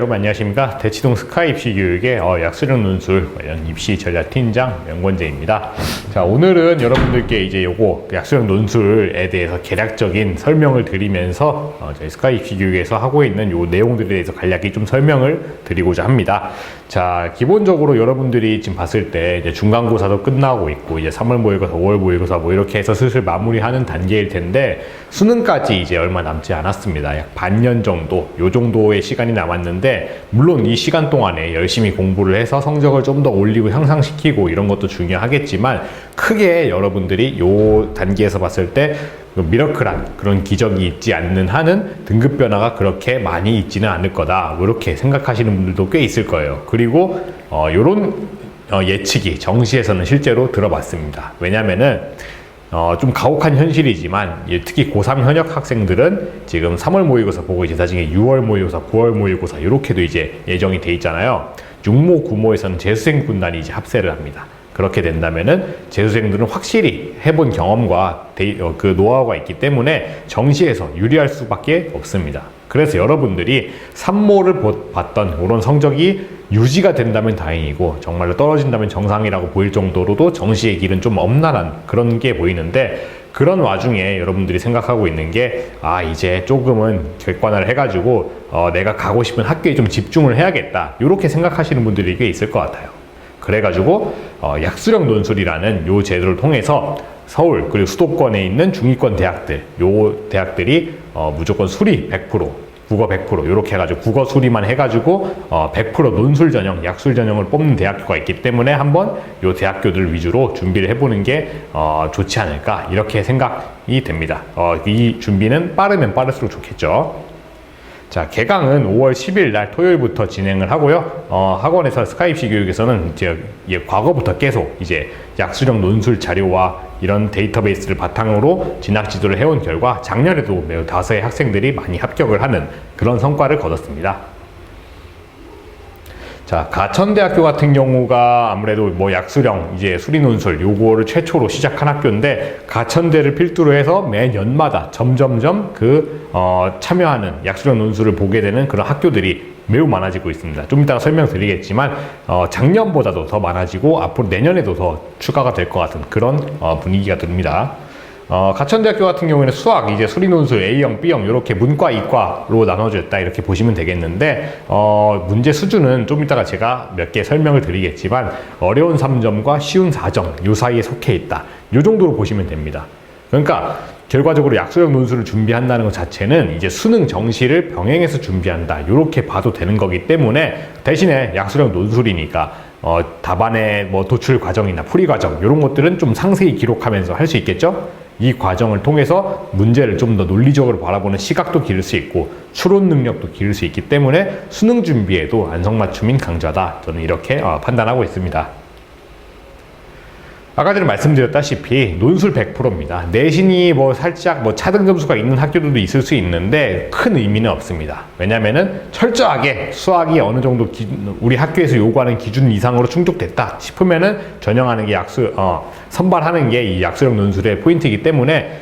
여러분 안녕하십니까. 대치동 스카이 입시교육의 약수령 논술 관련 입시 전략팀장 명권재입니다. 자, 오늘은 여러분들께 이제 요거 약수령 논술에 대해서 개략적인 설명을 드리면서 저희 스카이 입시교육에서 하고 있는 요 내용들에 대해서 간략히 좀 설명을 드리고자 합니다. 자, 기본적으로 여러분들이 지금 봤을 때 이제 중간고사도 끝나고 있고 이제 3월 모의고사, 5월 모의고사 뭐 이렇게 해서 슬슬 마무리하는 단계일 텐데 수능까지 이제 얼마 남지 않았습니다. 약 반년 정도, 요 정도의 시간이 남았는데, 물론 이 시간 동안에 열심히 공부를 해서 성적을 좀 더 올리고 향상시키고 이런 것도 중요하겠지만, 크게 여러분들이 요 단계에서 봤을 때 미러클한 그런 기적이 있지 않는 한은 등급 변화가 그렇게 많이 있지는 않을 거다, 이렇게 생각하시는 분들도 꽤 있을 거예요. 그리고 요런 예측이 정시에서는 실제로 들어봤습니다. 왜냐면은 좀 가혹한 현실이지만 특히 고3 현역 학생들은 지금 3월 모의고사 보고 이제 나중에 6월 모의고사, 9월 모의고사 이렇게도 이제 예정이 돼 있잖아요. 6모, 9모에서는 재수생 군단이 이제 합세를 합니다. 그렇게 된다면은 재수생들은 확실히 해본 경험과 그 노하우가 있기 때문에 정시에서 유리할 수밖에 없습니다. 그래서 여러분들이 3모를 봤던 이런 성적이 유지가 된다면 다행이고, 정말로 떨어진다면 정상이라고 보일 정도로도 정시의 길은 좀 엄난한 그런 게 보이는데, 그런 와중에 여러분들이 생각하고 있는 게, 이제 조금은 객관화를 해가지고 내가 가고 싶은 학교에 좀 집중을 해야겠다, 이렇게 생각하시는 분들이 꽤 있을 것 같아요. 그래가지고 약수령 논술이라는 요 제도를 통해서 서울 그리고 수도권에 있는 중위권 대학들, 요 대학들이 무조건 수리 100%, 국어 100% 이렇게 해가지고 국어 수리만 해가지고 100% 논술 전형, 약술 전형을 뽑는 대학교가 있기 때문에 한번 요 대학교들 위주로 준비를 해보는 게 좋지 않을까, 이렇게 생각이 됩니다. 이 준비는 빠르면 빠를수록 좋겠죠. 자, 개강은 5월 10일 날 토요일부터 진행을 하고요. 학원에서 스카이 입시 교육에서는 이제 과거부터 계속 이제 약수령 논술 자료와 이런 데이터베이스를 바탕으로 진학 지도를 해온 결과 작년에도 매우 다수의 학생들이 많이 합격을 하는 그런 성과를 거뒀습니다. 자, 가천대학교 같은 경우가 아무래도 뭐 약수령, 이제 수리논술 요거를 최초로 시작한 학교인데, 가천대를 필두로 해서 매년마다 점점점 참여하는 약수령 논술을 보게 되는 그런 학교들이 매우 많아지고 있습니다. 좀 이따가 설명드리겠지만 작년보다도 더 많아지고 앞으로 내년에도 더 추가가 될 것 같은 그런 분위기가 듭니다. 가천대학교 같은 경우에는 수학, 이제 수리논술 A형, B형 이렇게 문과, 이과로 나눠졌다, 이렇게 보시면 되겠는데, 문제 수준은 좀 이따가 제가 몇 개 설명을 드리겠지만 어려운 3점과 쉬운 4점 요 사이에 속해 있다, 요 정도로 보시면 됩니다. 그러니까 결과적으로 약수령 논술을 준비한다는 것 자체는 이제 수능 정시를 병행해서 준비한다, 이렇게 봐도 되는 거기 때문에, 대신에 약수령 논술이니까 답안의 뭐 도출 과정이나 풀이 과정 이런 것들은 좀 상세히 기록하면서 할 수 있겠죠. 이 과정을 통해서 문제를 좀 더 논리적으로 바라보는 시각도 기를 수 있고 추론 능력도 기를 수 있기 때문에 수능 준비에도 안성맞춤인 강좌다, 저는 이렇게 판단하고 있습니다. 아까 전에 말씀드렸다시피 논술 100%입니다. 내신이 뭐 살짝 차등 점수가 있는 학교들도 있을 수 있는데 큰 의미는 없습니다. 왜냐면은 철저하게 수학이 어느 정도 우리 학교에서 요구하는 기준 이상으로 충족됐다 싶으면은 전형하는 게 선발하는 게 이 약수령 논술의 포인트이기 때문에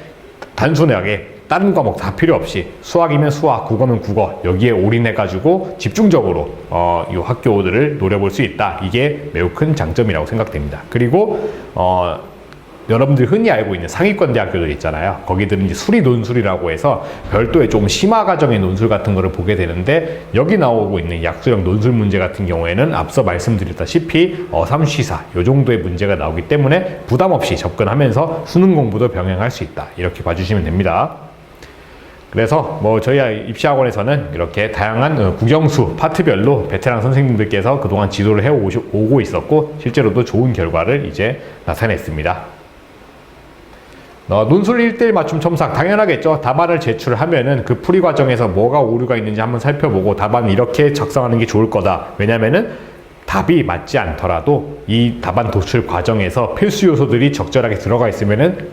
단순하게 다른 과목 다 필요 없이 수학이면 수학, 국어면 국어, 여기에 올인해가지고 집중적으로 이 학교들을 노려볼 수 있다. 이게 매우 큰 장점이라고 생각됩니다. 그리고 여러분들이 흔히 알고 있는 상위권 대학교들 있잖아요. 거기들은 이제 수리 논술이라고 해서 별도의 좀 심화 과정의 논술 같은 거를 보게 되는데, 여기 나오고 있는 약수령 논술 문제 같은 경우에는 앞서 말씀드렸다시피 어삼시사 요 정도의 문제가 나오기 때문에 부담 없이 접근하면서 수능 공부도 병행할 수 있다, 이렇게 봐주시면 됩니다. 그래서 뭐 저희 입시학원에서는 이렇게 다양한 국영수 파트별로 베테랑 선생님들께서 그동안 지도를 해오고 있었고, 실제로도 좋은 결과를 이제 나타냈습니다. 논술 1대1 맞춤 첨삭 당연하겠죠. 답안을 제출하면은 그 풀이 과정에서 뭐가 오류가 있는지 한번 살펴보고 답안을 이렇게 작성하는 게 좋을 거다. 왜냐면은 답이 맞지 않더라도 이 답안 도출 과정에서 필수 요소들이 적절하게 들어가 있으면은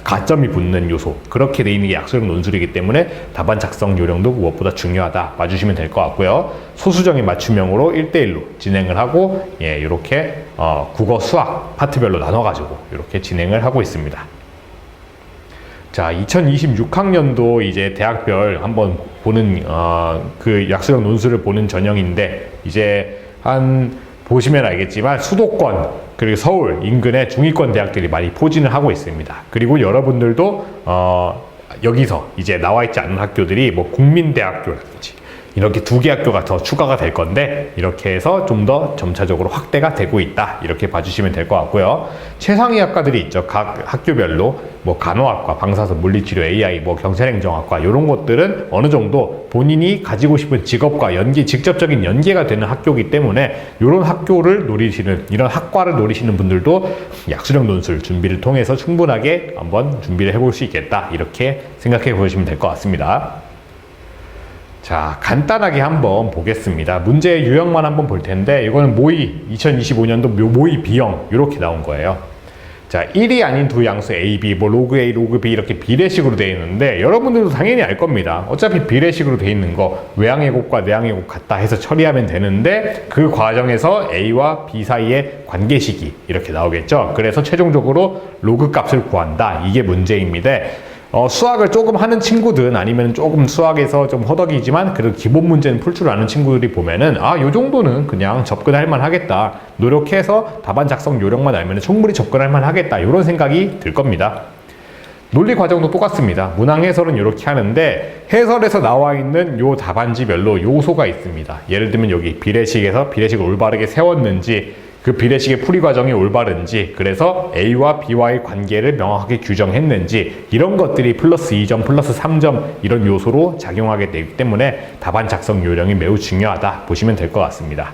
가점이 붙는 요소, 그렇게 돼 있는 게 약수령 논술이기 때문에 답안 작성 요령도 무엇보다 중요하다 봐주시면 될 것 같고요. 소수정의 맞춤형으로 1대1로 진행을 하고, 이렇게 국어, 수학 파트별로 나눠가지고 이렇게 진행을 하고 있습니다. 자, 2026학년도 이제 대학별 한번 보는 그 약수령 논술을 보는 전형인데, 이제 보시면 알겠지만 수도권 그리고 서울 인근의 중위권 대학들이 많이 포진을 하고 있습니다. 그리고 여러분들도 여기서 이제 나와 있지 않은 학교들이 뭐 국민대학교라든지 이렇게 2개 학교가 더 추가가 될 건데, 이렇게 해서 좀 더 점차적으로 확대가 되고 있다, 이렇게 봐주시면 될 것 같고요. 최상위 학과들이 있죠. 각 학교별로 뭐 간호학과, 방사선, 물리치료, AI, 뭐 경찰행정학과, 이런 것들은 어느 정도 본인이 가지고 싶은 직업과 직접적인 연계가 되는 학교이기 때문에, 이런 학교를 노리시는, 이런 학과를 노리시는 분들도 약수령 논술 준비를 통해서 충분하게 한번 준비를 해볼 수 있겠다, 이렇게 생각해 보시면 될 것 같습니다. 자, 간단하게 한번 보겠습니다. 문제 유형만 한번 볼 텐데, 이거는 모의 2025년도 모의 B형 이렇게 나온 거예요. 자, 1이 아닌 두 양수 A, B, 뭐 로그 A, 로그 B 이렇게 비례식으로 되어 있는데, 여러분들도 당연히 알 겁니다. 어차피 비례식으로 되어 있는 거 외항의 곱과 내항의 곱 같다 해서 처리하면 되는데, 그 과정에서 A와 B 사이의 관계식이 이렇게 나오겠죠. 그래서 최종적으로 로그 값을 구한다, 이게 문제입니다. 수학을 조금 하는 친구든 아니면 조금 수학에서 좀 허덕이지만 그래도 기본 문제는 풀 줄 아는 친구들이 보면은, 요 정도는 그냥 접근할 만 하겠다, 노력해서 답안 작성 요령만 알면 충분히 접근할 만 하겠다, 이런 생각이 들 겁니다. 논리 과정도 똑같습니다. 문항 해설은 이렇게 하는데, 해설에서 나와 있는 요 답안지별로 요소가 있습니다. 예를 들면 여기 비례식에서 비례식을 올바르게 세웠는지, 그 비례식의 풀이 과정이 올바른지, 그래서 A와 B와의 관계를 명확하게 규정했는지, 이런 것들이 플러스 2점, 플러스 3점 이런 요소로 작용하게 되기 때문에 답안 작성 요령이 매우 중요하다 보시면 될 것 같습니다.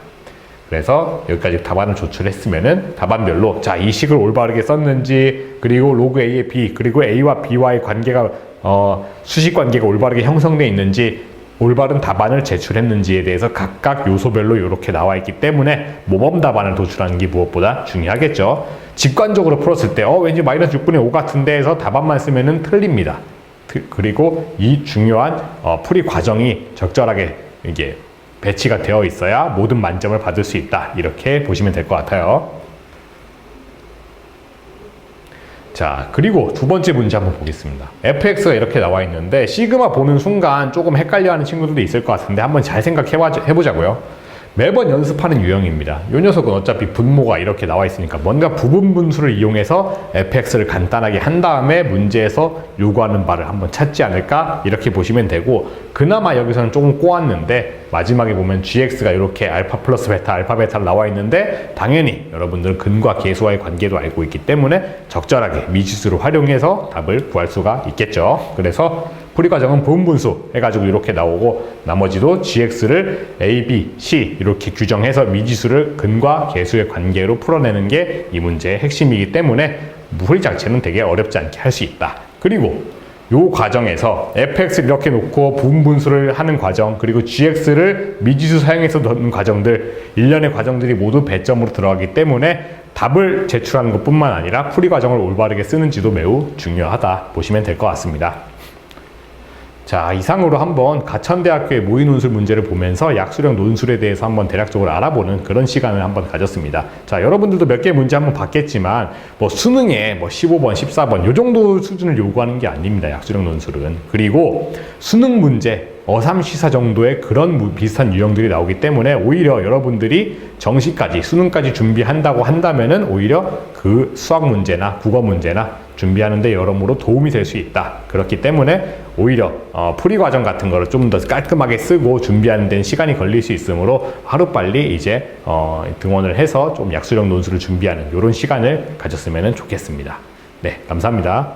그래서 여기까지 답안을 조출했으면은 답안별로, 자, 이 식을 올바르게 썼는지, 그리고 로그 A의 B, 그리고 A와 B와의 관계가 수식 관계가 올바르게 형성되어 있는지, 올바른 답안을 제출했는지에 대해서 각각 요소별로 이렇게 나와 있기 때문에 모범 답안을 도출하는 게 무엇보다 중요하겠죠. 직관적으로 풀었을 때 왠지 마이너스 6분의 5 같은데 해서 답안만 쓰면은 틀립니다. 그리고 이 중요한 풀이 과정이 적절하게 이게 배치가 되어 있어야 모든 만점을 받을 수 있다, 이렇게 보시면 될 것 같아요. 자, 그리고 두 번째 문제 한번 보겠습니다. fx가 이렇게 나와 있는데, 시그마 보는 순간 조금 헷갈려하는 친구들도 있을 것 같은데 한번 잘 생각해보자고요. 매번 연습하는 유형입니다. 이 녀석은 어차피 분모가 이렇게 나와 있으니까 뭔가 부분 분수를 이용해서 fx를 간단하게 한 다음에 문제에서 요구하는 바를 한번 찾지 않을까, 이렇게 보시면 되고, 그나마 여기서는 조금 꼬았는데 마지막에 보면 gx가 이렇게 알파 플러스 베타, 알파 베타로 나와 있는데, 당연히 여러분들은 근과 계수와의 관계도 알고 있기 때문에 적절하게 미지수를 활용해서 답을 구할 수가 있겠죠. 그래서 풀이 과정은 부분분수 해가지고 이렇게 나오고, 나머지도 gx를 a, b, c 이렇게 규정해서 미지수를 근과 계수의 관계로 풀어내는 게 이 문제의 핵심이기 때문에 풀이 자체는 되게 어렵지 않게 할 수 있다. 그리고 요 과정에서 fx를 이렇게 놓고 부분분수를 하는 과정, 그리고 gx를 미지수 사용해서 넣는 과정들, 일련의 과정들이 모두 배점으로 들어가기 때문에 답을 제출하는 것 뿐만 아니라 풀이 과정을 올바르게 쓰는지도 매우 중요하다 보시면 될 것 같습니다. 자, 이상으로 한번 가천대학교의 모의논술 문제를 보면서 약수령 논술에 대해서 한번 대략적으로 알아보는 그런 시간을 한번 가졌습니다. 자, 여러분들도 몇 개 문제 한번 봤겠지만, 뭐 수능에 뭐 15번, 14번 요 정도 수준을 요구하는 게 아닙니다, 약수령 논술은. 그리고 수능 문제, 어삼 시사 정도의 그런 비슷한 유형들이 나오기 때문에 오히려 여러분들이 정시까지, 수능까지 준비한다고 한다면은 오히려 그 수학 문제나 국어 문제나 준비하는데 여러모로 도움이 될 수 있다. 그렇기 때문에 오히려 풀이 과정 같은 거를 좀 더 깔끔하게 쓰고 준비하는 데는 시간이 걸릴 수 있으므로 하루빨리 이제 등원을 해서 좀 약수령 논술을 준비하는 이런 시간을 가졌으면 좋겠습니다. 네, 감사합니다.